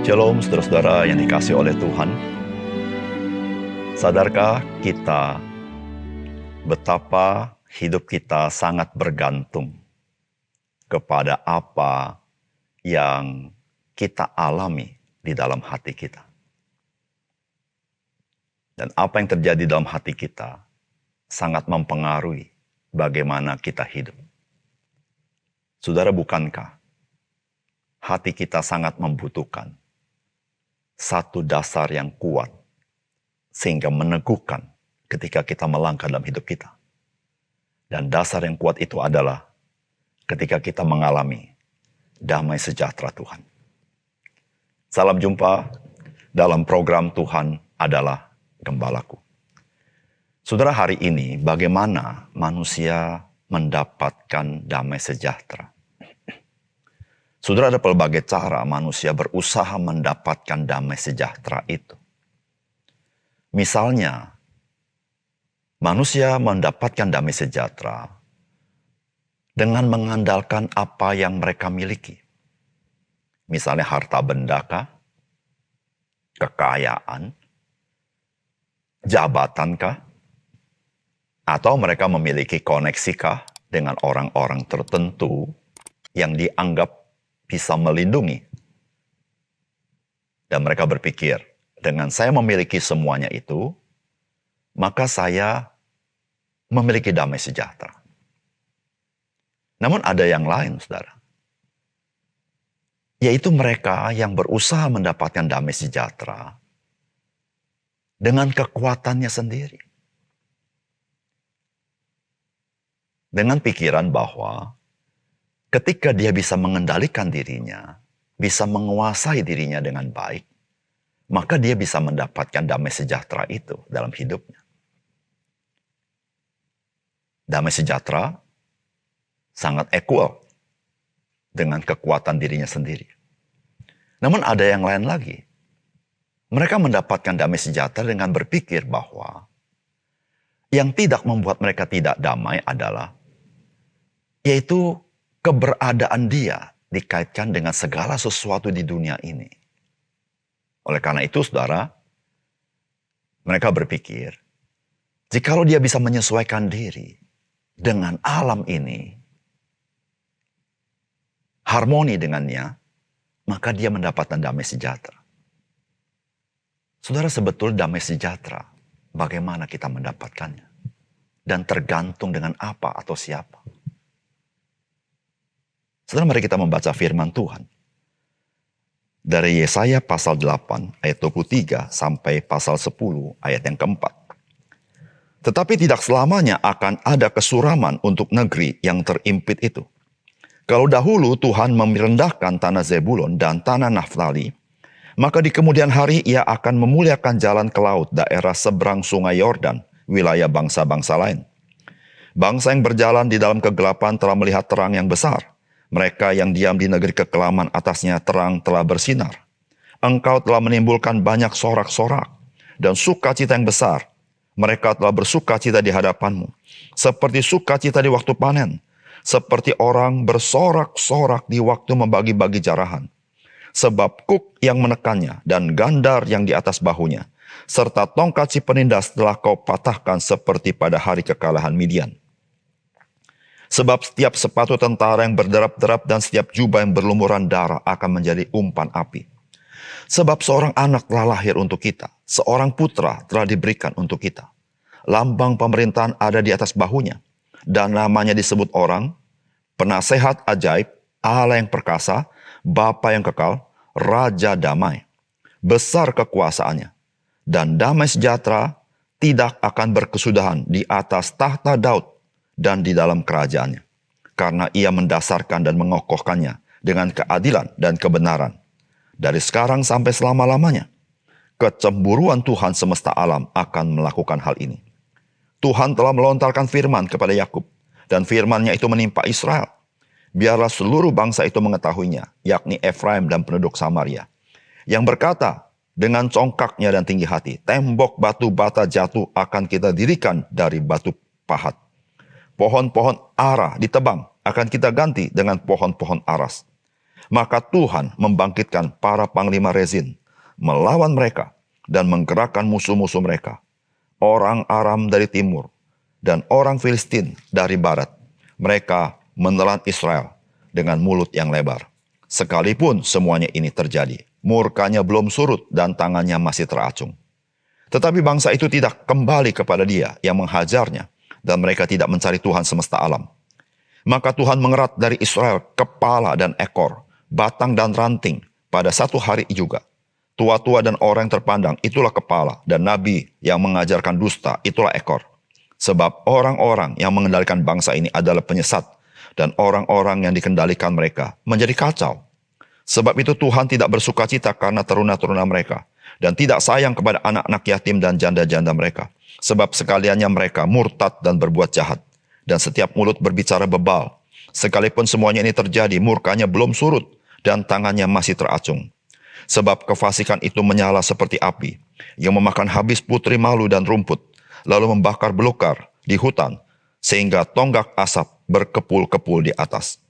Shalom saudara-saudara yang dikasihi oleh Tuhan. Sadarkah kita betapa hidup kita sangat bergantung kepada apa yang kita alami di dalam hati kita. Dan apa yang terjadi dalam hati kita sangat mempengaruhi bagaimana kita hidup. Saudara, bukankah hati kita sangat membutuhkan satu dasar yang kuat sehingga meneguhkan ketika kita melangkah dalam hidup kita. Dan dasar yang kuat itu adalah ketika kita mengalami damai sejahtera Tuhan. Salam jumpa dalam program Tuhan adalah Gembalaku. Saudara, hari ini bagaimana manusia mendapatkan damai sejahtera? Saudara, ada pelbagai cara manusia berusaha mendapatkan damai sejahtera itu. Misalnya, manusia mendapatkan damai sejahtera dengan mengandalkan apa yang mereka miliki. Misalnya harta benda kah? Kekayaan? Jabatan kah? Atau mereka memiliki koneksi kah dengan orang-orang tertentu yang dianggap bisa melindungi. Dan mereka berpikir, dengan saya memiliki semuanya itu, maka saya memiliki damai sejahtera. Namun ada yang lain, saudara. Yaitu mereka yang berusaha mendapatkan damai sejahtera dengan kekuatannya sendiri. Dengan pikiran bahwa ketika dia bisa mengendalikan dirinya, bisa menguasai dirinya dengan baik, maka dia bisa mendapatkan damai sejahtera itu dalam hidupnya. Damai sejahtera sangat equal dengan kekuatan dirinya sendiri. Namun ada yang lain lagi. Mereka mendapatkan damai sejahtera dengan berpikir bahwa yang tidak membuat mereka tidak damai adalah yaitu keberadaan dia dikaitkan dengan segala sesuatu di dunia ini. Oleh karena itu, saudara, mereka berpikir, jikalau dia bisa menyesuaikan diri dengan alam ini, harmoni dengannya, maka dia mendapatkan damai sejahtera. Saudara, sebetul damai sejahtera, bagaimana kita mendapatkannya? Dan tergantung dengan apa atau siapa? Saudara, mari kita membaca firman Tuhan. Dari Yesaya pasal 8 ayat 23 sampai pasal 10 ayat yang keempat. Tetapi tidak selamanya akan ada kesuraman untuk negeri yang terimpit itu. Kalau dahulu Tuhan merendahkan tanah Zebulon dan tanah Naftali, maka di kemudian hari ia akan memuliakan jalan ke laut daerah seberang sungai Yordan, wilayah bangsa-bangsa lain. Bangsa yang berjalan di dalam kegelapan telah melihat terang yang besar. Mereka yang diam di negeri kekelaman atasnya terang telah bersinar. Engkau telah menimbulkan banyak sorak-sorak dan sukacita yang besar. Mereka telah bersukacita di hadapanmu. Seperti sukacita di waktu panen. Seperti orang bersorak-sorak di waktu membagi-bagi jarahan. Sebab kuk yang menekannya dan gandar yang di atas bahunya. Serta tongkat si penindas telah kau patahkan seperti pada hari kekalahan Midian. Sebab setiap sepatu tentara yang berderap-derap dan setiap jubah yang berlumuran darah akan menjadi umpan api. Sebab seorang anak telah lahir untuk kita, seorang putra telah diberikan untuk kita. Lambang pemerintahan ada di atas bahunya, dan namanya disebut orang, penasehat ajaib, Allah yang perkasa, Bapa yang kekal, Raja damai. Besar kekuasaannya, dan damai sejahtera tidak akan berkesudahan di atas tahta Daud, dan di dalam kerajaannya. Karena ia mendasarkan dan mengokohkannya dengan keadilan dan kebenaran. Dari sekarang sampai selama-lamanya. Kecemburuan Tuhan semesta alam akan melakukan hal ini. Tuhan telah melontarkan firman kepada Yakub. Dan firman-Nya itu menimpa Israel. Biarlah seluruh bangsa itu mengetahuinya, yakni Efraim dan penduduk Samaria. Yang berkata, dengan congkaknya dan tinggi hati, tembok batu bata jatuh akan kita dirikan dari batu pahat. Pohon-pohon ara ditebang akan kita ganti dengan pohon-pohon aras. Maka Tuhan membangkitkan para panglima Rezin melawan mereka dan menggerakkan musuh-musuh mereka, orang Aram dari timur dan orang Filistin dari barat. Mereka menelan Israel dengan mulut yang lebar. Sekalipun semuanya ini terjadi, murkanya belum surut dan tangannya masih teracung. Tetapi bangsa itu tidak kembali kepada Dia yang menghajarnya, dan mereka tidak mencari Tuhan semesta alam. Maka Tuhan mengerat dari Israel kepala dan ekor, batang dan ranting pada satu hari juga. Tua-tua dan orang yang terpandang itulah kepala, dan nabi yang mengajarkan dusta itulah ekor. Sebab orang-orang yang mengendalikan bangsa ini adalah penyesat, dan orang-orang yang dikendalikan mereka menjadi kacau. Sebab itu Tuhan tidak bersukacita karena teruna-teruna mereka, dan tidak sayang kepada anak-anak yatim dan janda-janda mereka. Sebab sekaliannya mereka murtad dan berbuat jahat, dan setiap mulut berbicara bebal. Sekalipun semuanya ini terjadi, murkanya belum surut, dan tangannya masih teracung. Sebab kefasikan itu menyala seperti api, yang memakan habis putri malu dan rumput, lalu membakar belukar di hutan, sehingga tonggak asap berkepul-kepul di atas.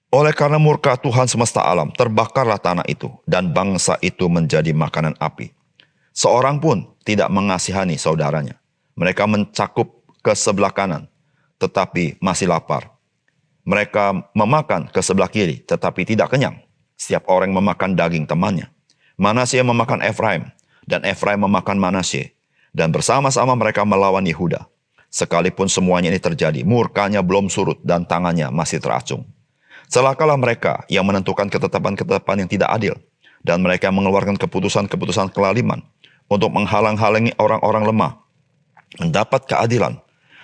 Oleh karena murka Tuhan semesta alam, terbakarlah tanah itu, dan bangsa itu menjadi makanan api. Seorang pun tidak mengasihani saudaranya. Mereka mencakup ke sebelah kanan, tetapi masih lapar. Mereka memakan ke sebelah kiri, tetapi tidak kenyang. Setiap orang memakan daging temannya. Manasye memakan Efraim, dan Efraim memakan Manasye, dan bersama-sama mereka melawan Yehuda. Sekalipun semuanya ini terjadi, murkanya belum surut dan tangannya masih teracung. Celakalah mereka yang menentukan ketetapan-ketetapan yang tidak adil, dan mereka mengeluarkan keputusan-keputusan kelaliman untuk menghalang-halangi orang-orang lemah mendapat keadilan,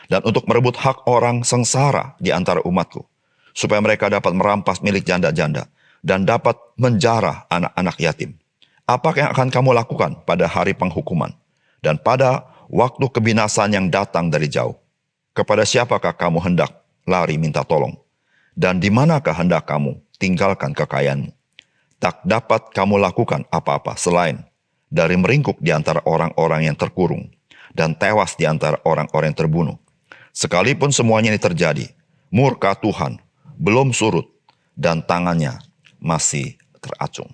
dan untuk merebut hak orang sengsara di antara umatku, supaya mereka dapat merampas milik janda-janda dan dapat menjarah anak-anak yatim. Apa yang akan kamu lakukan pada hari penghukuman dan pada waktu kebinasaan yang datang dari jauh? Kepada siapakah kamu hendak lari minta tolong? Dan di manakah hendak kamu tinggalkan kekayaanmu? Tak dapat kamu lakukan apa-apa selain dari meringkuk di antara orang-orang yang terkurung dan tewas di antara orang-orang yang terbunuh. Sekalipun semuanya ini terjadi, murka Tuhan belum surut dan tangannya masih teracung.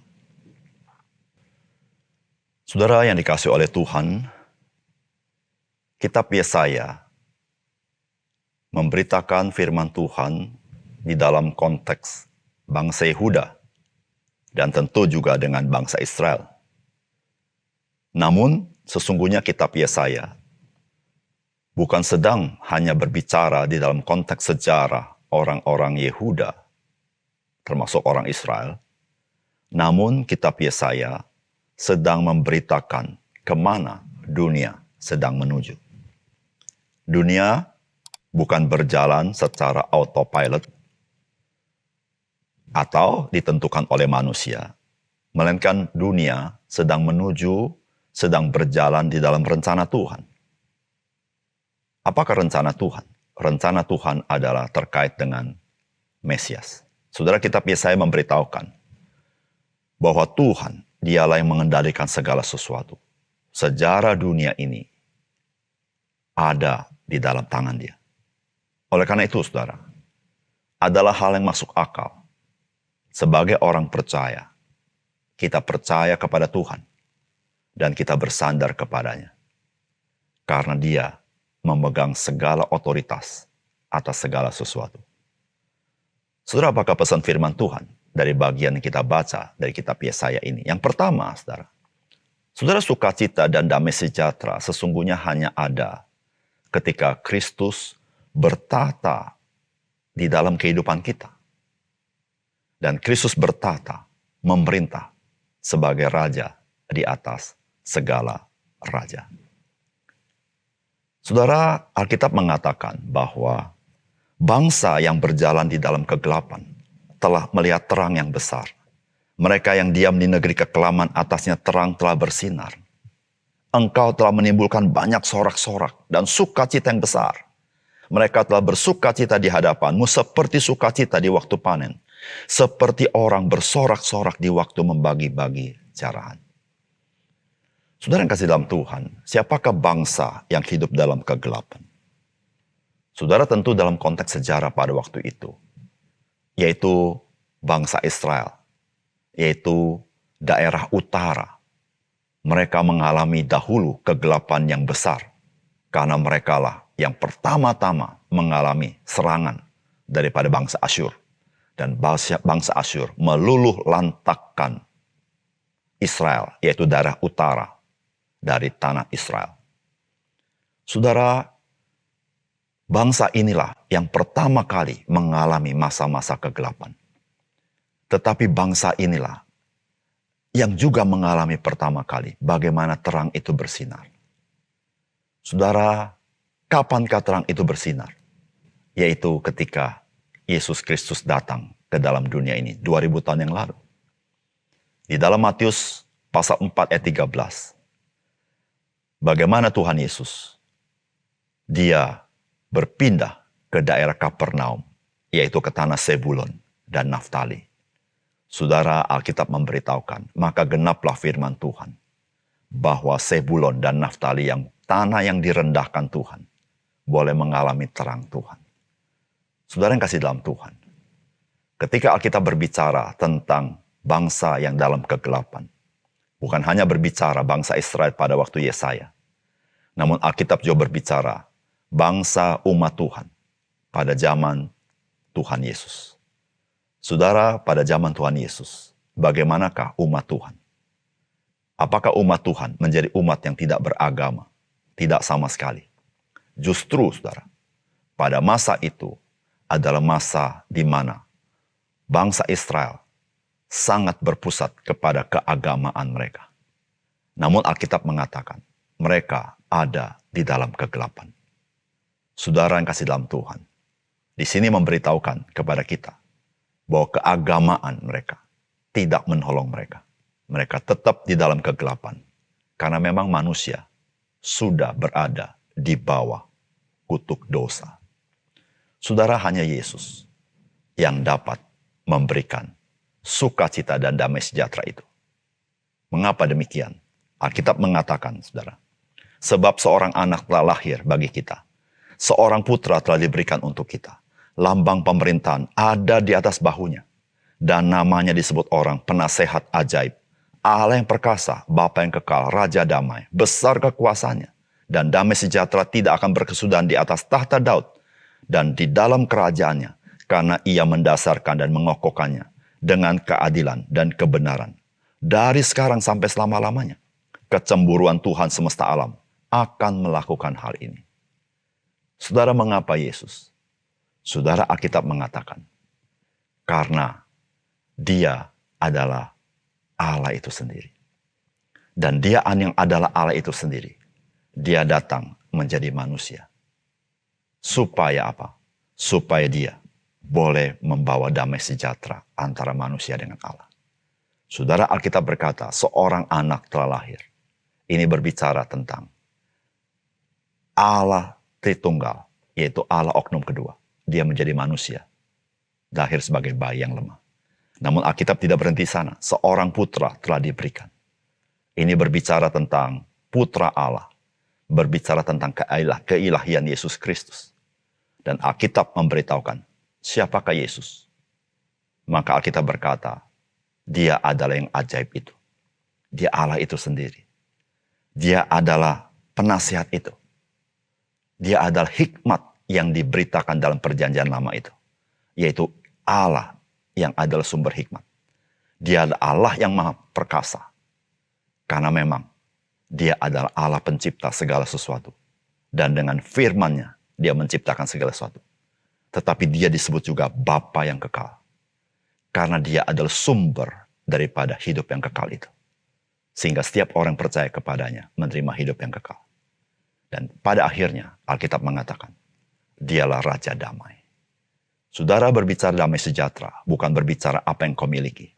Saudara yang dikasihi oleh Tuhan, kitab Yesaya memberitakan firman Tuhan di dalam konteks bangsa Yehuda dan tentu juga dengan bangsa Israel. Namun sesungguhnya kitab Yesaya bukan sedang hanya berbicara di dalam konteks sejarah orang-orang Yehuda, termasuk orang Israel. Namun kitab Yesaya sedang memberitakan kemana dunia sedang menuju. Dunia bukan berjalan secara autopilot atau ditentukan oleh manusia, melainkan dunia sedang berjalan di dalam rencana Tuhan. Apakah rencana Tuhan? Rencana Tuhan adalah terkait dengan Mesias. Saudara, kitab Yesaya memberitahukan bahwa Tuhan, Dialah yang mengendalikan segala sesuatu. Sejarah dunia ini ada di dalam tangan Dia. Oleh karena itu, saudara, adalah hal yang masuk akal. Sebagai orang percaya, kita percaya kepada Tuhan dan kita bersandar kepadanya. Karena Dia memegang segala otoritas atas segala sesuatu. Saudara, apakah pesan firman Tuhan dari bagian yang kita baca dari kitab Yesaya ini? Yang pertama, saudara, sukacita dan damai sejahtera sesungguhnya hanya ada ketika Kristus bertata di dalam kehidupan kita. Dan Kristus bertata, memerintah sebagai Raja di atas segala raja. Saudara, Alkitab mengatakan bahwa bangsa yang berjalan di dalam kegelapan telah melihat terang yang besar. Mereka yang diam di negeri kekelaman, atasnya terang telah bersinar. Engkau telah menimbulkan banyak sorak-sorak dan sukacita yang besar. Mereka telah bersukacita di hadapanmu seperti sukacita di waktu panen. Seperti orang bersorak-sorak di waktu membagi-bagi jarahan. Saudara yang kasih dalam Tuhan, siapakah bangsa yang hidup dalam kegelapan? Saudara, tentu dalam konteks sejarah pada waktu itu, yaitu bangsa Israel, yaitu daerah utara. Mereka mengalami dahulu kegelapan yang besar, karena merekalah yang pertama-tama mengalami serangan daripada bangsa Asyur. Dan bangsa Asyur meluluh lantakkan Israel, yaitu daerah utara dari tanah Israel. Saudara, bangsa inilah yang pertama kali mengalami masa-masa kegelapan. Tetapi bangsa inilah yang juga mengalami pertama kali bagaimana terang itu bersinar. Saudara, kapankah terang itu bersinar? Yaitu ketika Yesus Kristus datang ke dalam dunia ini 2000 tahun yang lalu. Di dalam Matius pasal 4 ayat 13. Bagaimana Tuhan Yesus? Dia berpindah ke daerah Kapernaum, yaitu ke tanah Sebulon dan Naftali. Saudara, Alkitab memberitahukan, maka genaplah firman Tuhan, bahwa Sebulon dan Naftali yang tanah yang direndahkan Tuhan, boleh mengalami terang Tuhan. Saudara yang kasih dalam Tuhan, ketika Alkitab berbicara tentang bangsa yang dalam kegelapan, bukan hanya berbicara bangsa Israel pada waktu Yesaya, namun Alkitab juga berbicara bangsa umat Tuhan pada zaman Tuhan Yesus. Saudara, pada zaman Tuhan Yesus, bagaimanakah umat Tuhan? Apakah umat Tuhan menjadi umat yang tidak beragama? Tidak sama sekali. Justru, saudara, pada masa itu adalah masa di mana bangsa Israel sangat berpusat kepada keagamaan mereka. Namun Alkitab mengatakan, mereka ada di dalam kegelapan. Saudara yang kasih dalam Tuhan, di sini memberitahukan kepada kita bahwa keagamaan mereka tidak menolong mereka. Mereka tetap di dalam kegelapan, karena memang manusia sudah berada di bawah kutuk dosa. Saudara, hanya Yesus yang dapat memberikan sukacita dan damai sejahtera itu. Mengapa demikian? Alkitab mengatakan, saudara, sebab seorang anak telah lahir bagi kita. Seorang putra telah diberikan untuk kita. Lambang pemerintahan ada di atas bahunya. Dan namanya disebut orang penasehat ajaib. Allah yang perkasa, Bapa yang kekal, Raja damai, besar kekuasaannya. Dan damai sejahtera tidak akan berkesudahan di atas tahta Daud. Dan di dalam kerajaannya, karena ia mendasarkan dan mengokohkannya dengan keadilan dan kebenaran. Dari sekarang sampai selama-lamanya, kecemburuan Tuhan semesta alam akan melakukan hal ini. Saudara, mengapa Yesus? Saudara, Alkitab mengatakan, karena dia adalah Allah itu sendiri. Dan dia yang adalah Allah itu sendiri. Dia datang menjadi manusia. Supaya apa? Supaya dia boleh membawa damai sejahtera antara manusia dengan Allah. Saudara, Alkitab berkata, seorang anak telah lahir. Ini berbicara tentang Allah Tritunggal, yaitu Allah oknum kedua. Dia menjadi manusia, lahir sebagai bayi yang lemah. Namun Alkitab tidak berhenti sana. Seorang putra telah diberikan. Ini berbicara tentang putra Allah. Berbicara tentang keilahian Yesus Kristus. Dan Alkitab memberitahukan, siapakah Yesus? Maka Alkitab berkata, dia adalah yang ajaib itu. Dia Allah itu sendiri. Dia adalah penasihat itu. Dia adalah hikmat yang diberitakan dalam perjanjian lama itu. Yaitu Allah yang adalah sumber hikmat. Dia adalah Allah yang maha perkasa. Karena memang dia adalah Allah pencipta segala sesuatu. Dan dengan firman-Nya, dia menciptakan segala sesuatu. Tetapi dia disebut juga Bapa yang kekal. Karena dia adalah sumber daripada hidup yang kekal itu. Sehingga setiap orang percaya kepadanya menerima hidup yang kekal. Dan pada akhirnya Alkitab mengatakan, dialah Raja damai. Saudara, berbicara damai sejahtera, bukan berbicara apa yang kau miliki.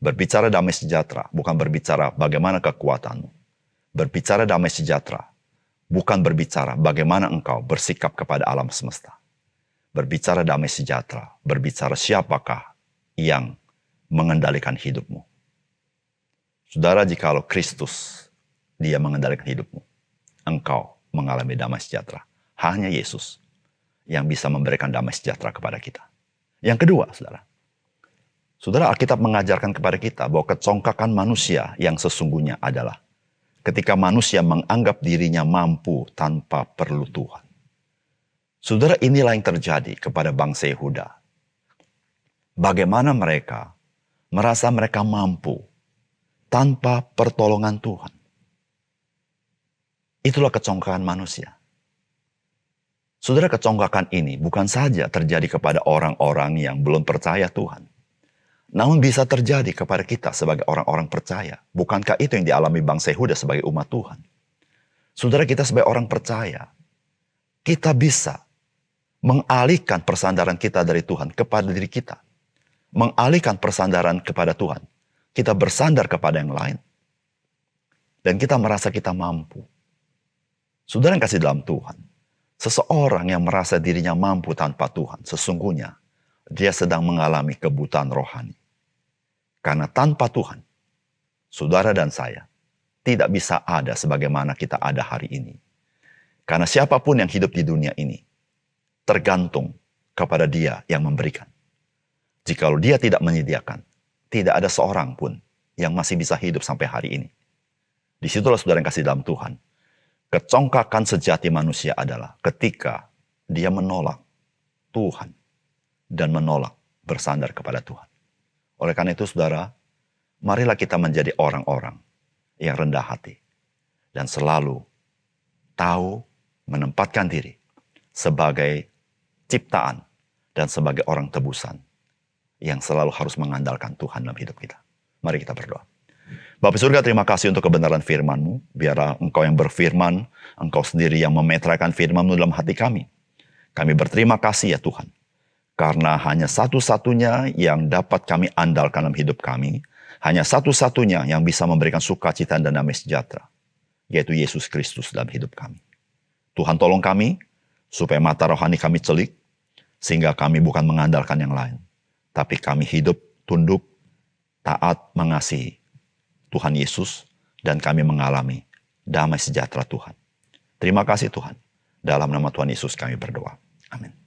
Berbicara damai sejahtera, bukan berbicara bagaimana kekuatanmu. Berbicara damai sejahtera, bukan berbicara bagaimana engkau bersikap kepada alam semesta. Berbicara damai sejahtera, berbicara siapakah yang mengendalikan hidupmu. Saudara, jikalau Kristus, dia mengendalikan hidupmu, engkau mengalami damai sejahtera. Hanya Yesus yang bisa memberikan damai sejahtera kepada kita. Yang kedua, saudara. Saudara, Alkitab mengajarkan kepada kita bahwa kecongkakan manusia yang sesungguhnya adalah ketika manusia menganggap dirinya mampu tanpa perlu Tuhan. Saudara, inilah yang terjadi kepada bangsa Yehuda. Bagaimana mereka merasa mereka mampu tanpa pertolongan Tuhan. Itulah kecongkakan manusia. Saudara, kecongkakan ini bukan saja terjadi kepada orang-orang yang belum percaya Tuhan. Namun bisa terjadi kepada kita sebagai orang-orang percaya. Bukankah itu yang dialami bangsa Yehuda sebagai umat Tuhan? Saudara, kita sebagai orang percaya, kita bisa mengalihkan persandaran kita dari Tuhan kepada diri kita. Mengalihkan persandaran kepada Tuhan. Kita bersandar kepada yang lain. Dan kita merasa kita mampu. Saudara yang kasih dalam Tuhan, seseorang yang merasa dirinya mampu tanpa Tuhan, sesungguhnya dia sedang mengalami kebutaan rohani. Karena tanpa Tuhan, saudara dan saya tidak bisa ada sebagaimana kita ada hari ini. Karena siapapun yang hidup di dunia ini, tergantung kepada Dia yang memberikan. Jikalau Dia tidak menyediakan, tidak ada seorang pun yang masih bisa hidup sampai hari ini. Disitulah saudara yang kasih dalam Tuhan. Kecongkakan sejati manusia adalah ketika dia menolak Tuhan dan menolak bersandar kepada Tuhan. Oleh karena itu saudara, marilah kita menjadi orang-orang yang rendah hati dan selalu tahu menempatkan diri sebagai ciptaan dan sebagai orang tebusan yang selalu harus mengandalkan Tuhan dalam hidup kita. Mari kita berdoa. Bapa surga, terima kasih untuk kebenaran firman-Mu. Biarlah Engkau yang berfirman, Engkau sendiri yang memetrakan firman-Mu dalam hati kami. Kami berterima kasih ya Tuhan. Karena hanya satu-satunya yang dapat kami andalkan dalam hidup kami, hanya satu-satunya yang bisa memberikan sukacita dan damai sejahtera, yaitu Yesus Kristus dalam hidup kami. Tuhan tolong kami, supaya mata rohani kami celik, sehingga kami bukan mengandalkan yang lain, tapi kami hidup, tunduk, taat, mengasihi Tuhan Yesus, dan kami mengalami damai sejahtera Tuhan. Terima kasih Tuhan. Dalam nama Tuhan Yesus kami berdoa. Amin.